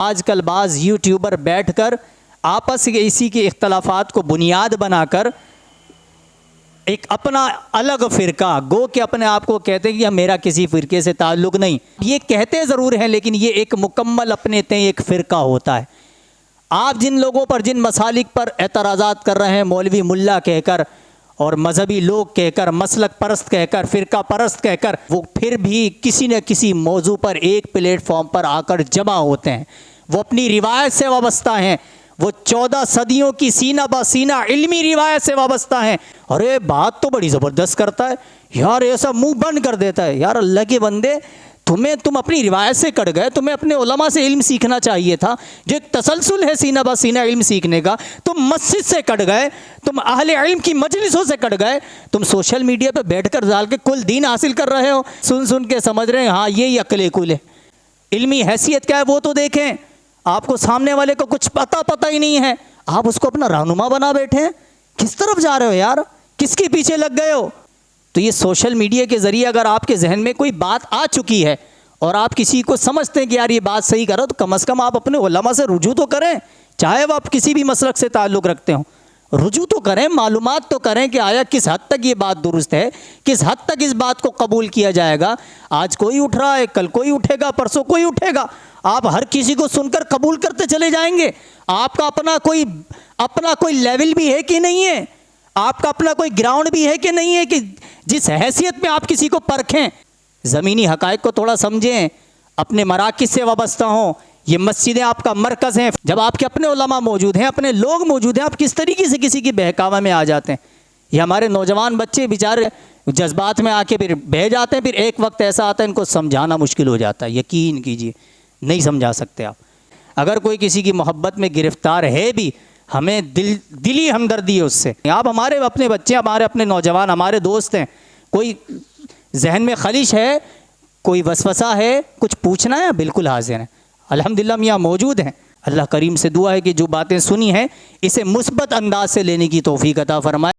आजकल बाज़ यूट्यूबर बैठकर आपस के इसी के इख्तलाफात को बुनियाद बनाकर एक अपना अलग फ़िरका गो के अपने आप को कहते हैं कि मेरा किसी फ़िरके से ताल्लुक़ नहीं। ये कहते ज़रूर हैं लेकिन ये एक मुकम्मल अपने तय एक फ़िरका होता है। आप जिन लोगों पर जिन मसालिक पर एतराज़ात कर रहे हैं मौलवी मुल्ला कहकर और मजहबी लोग कहकर, मसलक परस्त कहकर, फ़िरका परस्त कहकर, वो फिर भी किसी न किसी मौजू पर एक प्लेटफॉर्म पर आकर जमा होते हैं। वो अपनी रिवायत से वाबस्ता हैं, वो 14 सदियों की सीना बा सीना इल्मी रिवायत से वाबस्ता हैं। अरे बात तो बड़ी ज़बरदस्त करता है यार, ऐसा मुंह बंद कर देता है। यार अल्लाह के बंदे, तुम अपनी रिवायत से कट गए, तुम्हें अपने उलमा से इल्म सीखना चाहिए था, जो एक तसलसल है सीना बा सीना इल्म सीखने का। तुम मस्जिद से कट गए, तुम अहले इल्म की मजलिसों से कट गए, तुम सोशल मीडिया पे बैठकर डाल के कुल दीन हासिल कर रहे हो, सुन सुन के समझ रहे हैं हाँ ये अक्ल कुल है। इल्मी हैसियत क्या है वो तो देखें। आपको सामने वाले को कुछ पता ही नहीं है, आप उसको अपना रहनुमा बना बैठे हैं। किस तरफ जा रहे हो यार, किसके पीछे लग गए हो? तो ये सोशल मीडिया के ज़रिए अगर आपके जहन में कोई बात आ चुकी है और आप किसी को समझते हैं कि यार ये बात सही करो, तो कम से कम आप अपने उलमा से रुजू तो करें। चाहे वो आप किसी भी मसलक से ताल्लुक़ रखते हो, रुजू तो करें, मालूमात तो करें कि आया किस हद तक ये बात दुरुस्त है, किस हद तक इस बात को कबूल किया जाएगा। आज कोई उठ रहा है, कल कोई उठेगा, परसों कोई उठेगा। आप हर किसी को सुनकर कबूल करते चले जाएंगे। आपका अपना कोई लेवल भी है कि नहीं है? आपका अपना कोई ग्राउंड भी है कि नहीं है कि जिस हैसियत में आप किसी को परखें? ज़मीनी हक़ाइक़ को थोड़ा समझें, अपने मराकिज़ से वाबस्ता हों। ये मस्जिदें आपका मरकज़ हैं। जब आपके अपने उलमा मौजूद हैं, अपने लोग मौजूद हैं, आप किस तरीके से किसी की बहकावा में आ जाते हैं? ये हमारे नौजवान बच्चे बेचारे जज्बात में आके फिर बह जाते हैं। फिर एक वक्त ऐसा आता है इनको समझाना मुश्किल हो जाता है। यकीन कीजिए नहीं समझा सकते आप। अगर कोई किसी की मोहब्बत में गिरफ़्तार है भी, हमें दिली हमदर्दी है उससे। आप हमारे अपने बच्चे, हमारे अपने नौजवान, हमारे दोस्त हैं, कोई जहन में खलिश है, कोई वसवसा है, कुछ पूछना है, बिल्कुल हाजिर हैं। अल्हम्दुलिल्लाह हम यहाँ मौजूद हैं। अल्लाह करीम से दुआ है कि जो बातें सुनी हैं इसे मुस्बत अंदाज से लेने की तौफीक अता फरमाए।